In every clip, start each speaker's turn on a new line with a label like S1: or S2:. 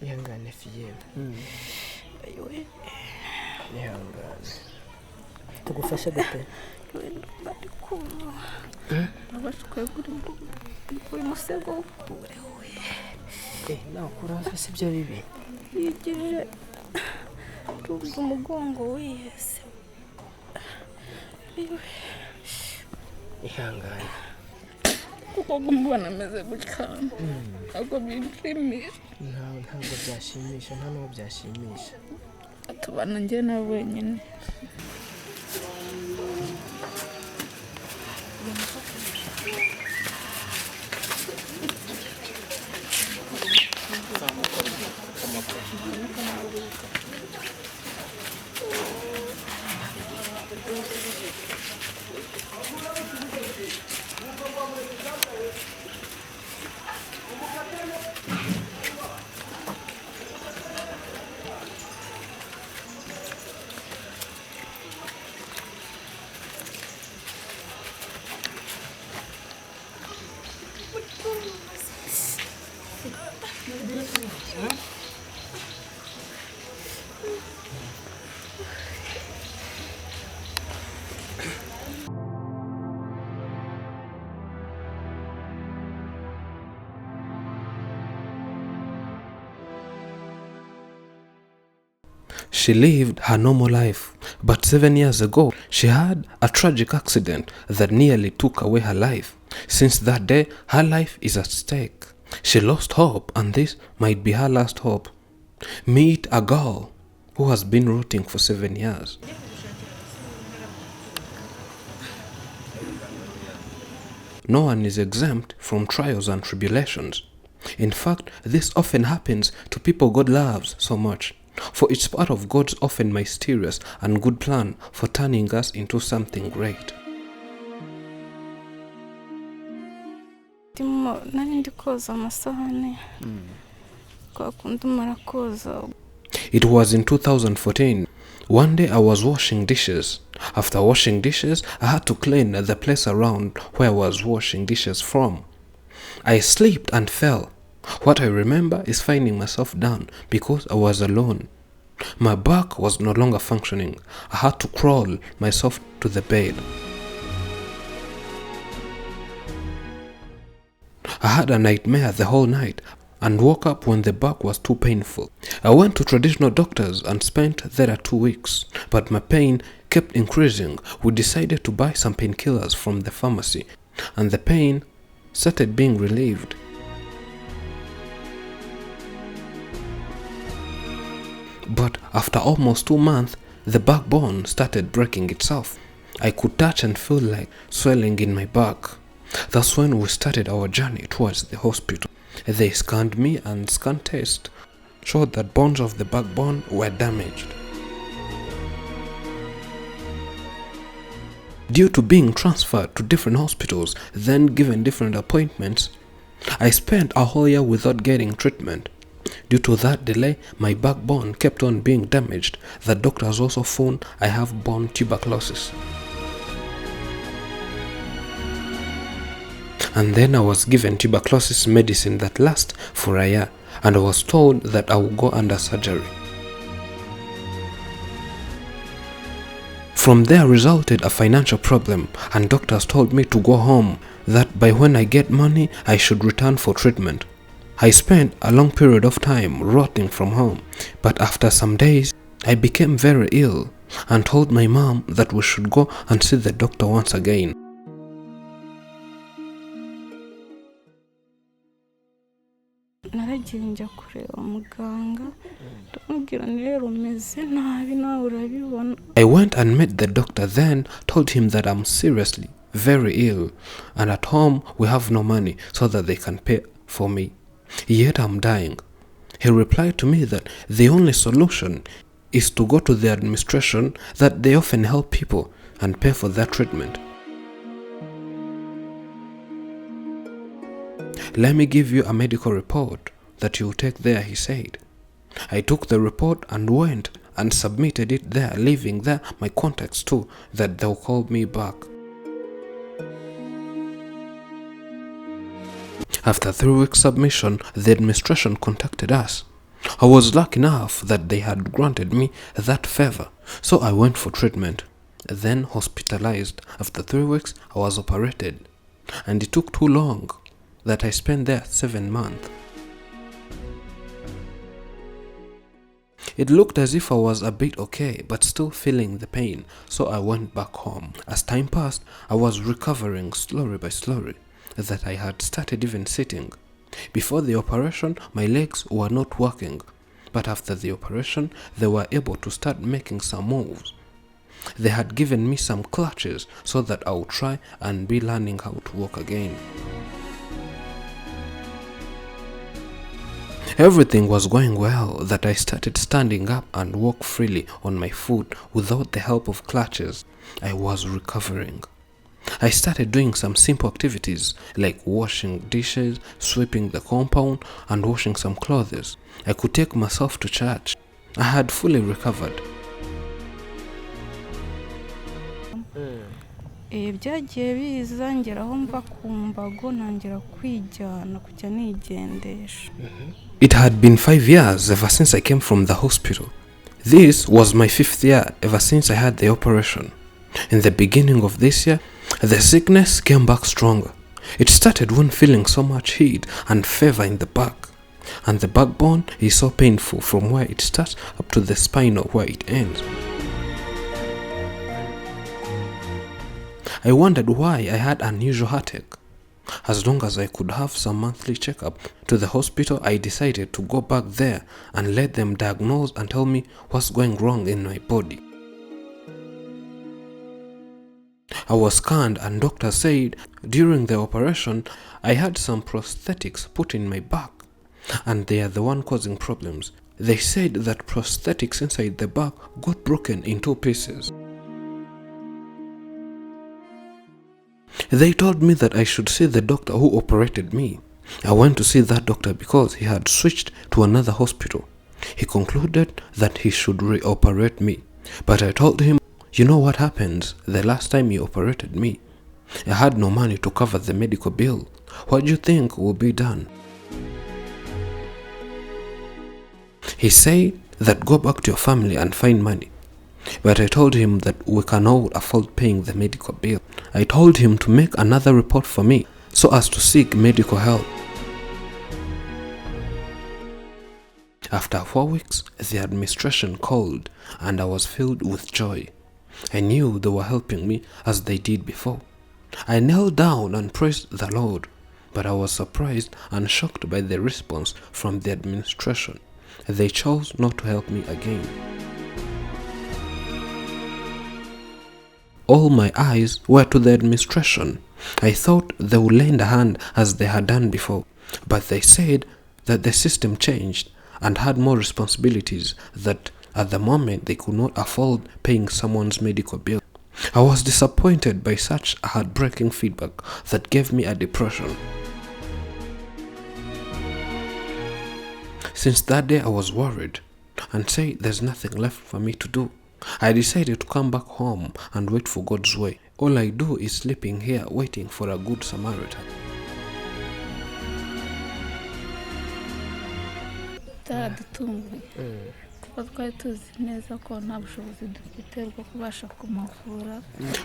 S1: ihangane fiye.
S2: Ayowe.
S1: Ihangane.
S3: Tugufashe gute?
S2: Bari kumva. Abashwe kuri musego.
S1: Nawe kuraza si byo bibi.
S2: Yigije tuzi umugongo wihese.
S1: Ihangane.
S2: Kuko mbona ameze gutya. Ntabwo binshimisha.
S1: Ntabwo byashimisha, nta n'uwo byashimisha.
S2: Tubana njye na wenyine.
S4: She lived her normal life, but 7 years ago, she had a tragic accident that nearly took away her life. Since that day, her life is at stake. She lost hope, and this might be her last hope. Meet a girl who has been rotting for 7 years. No one is exempt from trials and tribulations. In fact, this often happens to people God loves so much. For it's part of God's often mysterious and good plan for turning us into something great. It was in 2014. One day I was washing dishes. After washing dishes, I had to clean the place around where I was washing dishes from. I slipped and fell. What I remember is finding myself down because I was alone. My back was no longer functioning. I had to crawl myself to the bed. I had a nightmare the whole night and woke up when the back was too painful. I went to traditional doctors and spent there 2 weeks, but my pain kept increasing. We decided to buy some painkillers from the pharmacy, and the pain started being relieved. But after almost 2 months, the backbone started breaking itself. I could touch and feel like swelling in my back. That's when we started our journey towards the hospital. They scanned me, and scan test showed that bones of the backbone were damaged. Due to being transferred to different hospitals, then given different appointments, I spent a whole year without getting treatment. Due to that delay, my backbone kept on being damaged. The doctors also found I have bone tuberculosis. And then I was given tuberculosis medicine that lasts for a year, and I was told that I would go under surgery. From there resulted a financial problem, and doctors told me to go home, that by when I get money, I should return for treatment. I spent a long period of time rotting from home, but after some days, I became very ill and told my mom that we should go and see the doctor once again.
S2: Naragiye njya kureba muganga ndamubwira rero meze nabi nawe urabibona.
S4: I went and met the doctor, then told him that I'm seriously very ill and at home we have no money so that they can pay for me. Yet I'm dying. He replied to me that the only solution is to go to the administration, that they often help people and pay for their treatment. Let me give you a medical report that you take there, he said. I took the report and went and submitted it there, leaving there my contacts too, that they'll call me back. After 3 weeks submission, the administration contacted us. I was lucky enough that they had granted me that favor, so I went for treatment. Then hospitalized. After 3 weeks, I was operated, and it took too long that I spent there 7 months. It looked as if I was a bit okay, but still feeling the pain, so I went back home. As time passed, I was recovering slowly by slowly, that I had started even sitting. Before the operation, my legs were not working, but after the operation, they were able to start making some moves. They had given me some clutches so that I would try and be learning how to walk again. Everything was going well, that I started standing up and walk freely on my foot without the help of clutches. I was recovering. I started doing some simple activities like washing dishes, sweeping the compound, and washing some clothes. I could take myself to church. I had fully recovered.
S2: Byagiye biza ngeraho mva ku mbago ntangira kwijyana kujya nigendesha.
S4: It had been 5 years ever since I came from the hospital. This was my 5th year ever since I had the operation. In the beginning of this year, the sickness came back stronger. It started when feeling so much heat and fever in the back, and the backbone is so painful from where it starts up to the spinal where it ends. I wondered why I had unusual heartache. As long as I could have some monthly checkup to the hospital, I decided to go back there and let them diagnose and tell me what's going wrong in my body. I was scanned and doctors said during the operation I had some prosthetics put in my back, and they are the one causing problems. They said that prosthetics inside the back got broken in 2 pieces. They told me that I should see the doctor who operated me. I went to see that doctor because he had switched to another hospital. He concluded that he should reoperate me, but I told him, you know what happens the last time you operated me? I had no money to cover the medical bill. What do you think will be done? He said that go back to your family and find money. But I told him that we cannot afford paying the medical bill. I told him to make another report for me so as to seek medical help. After 4 weeks, the administration called and I was filled with joy. I knew they were helping me as they did before. I knelt down and praised the Lord, but I was surprised and shocked by the response from the administration. They chose not to help me again. All my eyes were to the administration. I thought they would lend a hand as they had done before, but they said that the system changed and had more responsibilities, that at the moment they could not afford paying someone's medical bill. I was disappointed by such heartbreaking feedback that gave me a depression. Since that day I was worried and said there's nothing left for me to do. I decided to come back home and wait for God's way. All I do is sleeping here waiting for a good Samaritan.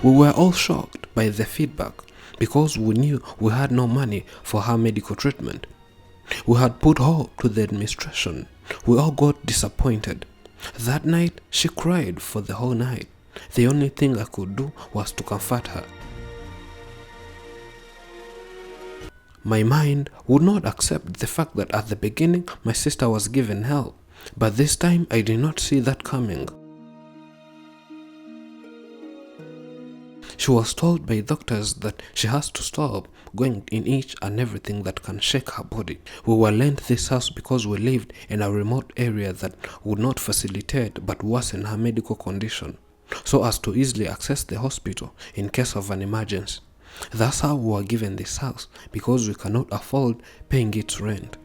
S4: We were all shocked by the feedback because we knew we had no money for her medical treatment. We had put hope to the administration. We all got disappointed. That night, she cried for the whole night. The only thing I could do was to comfort her. My mind would not accept the fact that at the beginning my sister was given help, but this time I did not see that coming. She was told by doctors that she has to stop going in each and everything that can shake her body. We were lent this house because we lived in a remote area that would not facilitate but worsen her medical condition, so as to easily access the hospital in case of an emergency. That's how we were given this house, because we cannot afford paying its rent.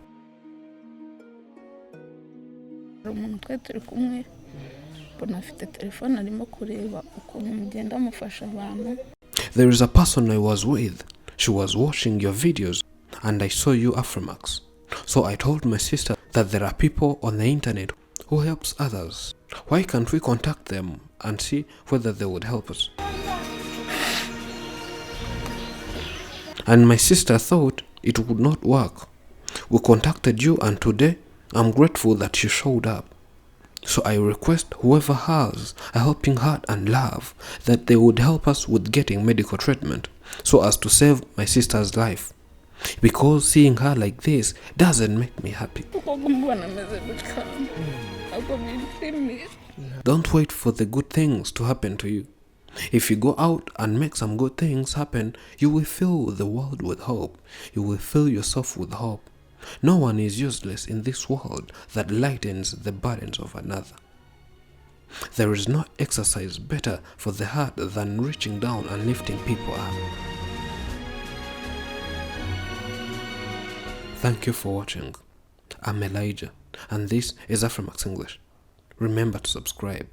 S4: There is a person I was with. She was watching your videos and I saw you Afrimax. So I told my sister that there are people on the internet who helps others. Why can't we contact them and see whether they would help us? And my sister thought it would not work. We contacted you, and today I'm grateful that you showed up. So I request whoever has a helping heart and love that they would help us with getting medical treatment so as to save my sister's life. Because seeing her like this doesn't make me happy. Don't wait for the good things to happen to you. If you go out and make some good things happen, you will fill the world with hope. You will fill yourself with hope. No one is useless in this world that lightens the burdens of another. There is no exercise better for the heart than reaching down and lifting people up. Thank you for watching. I'm Elijah, and this is Afrimax English. Remember to subscribe.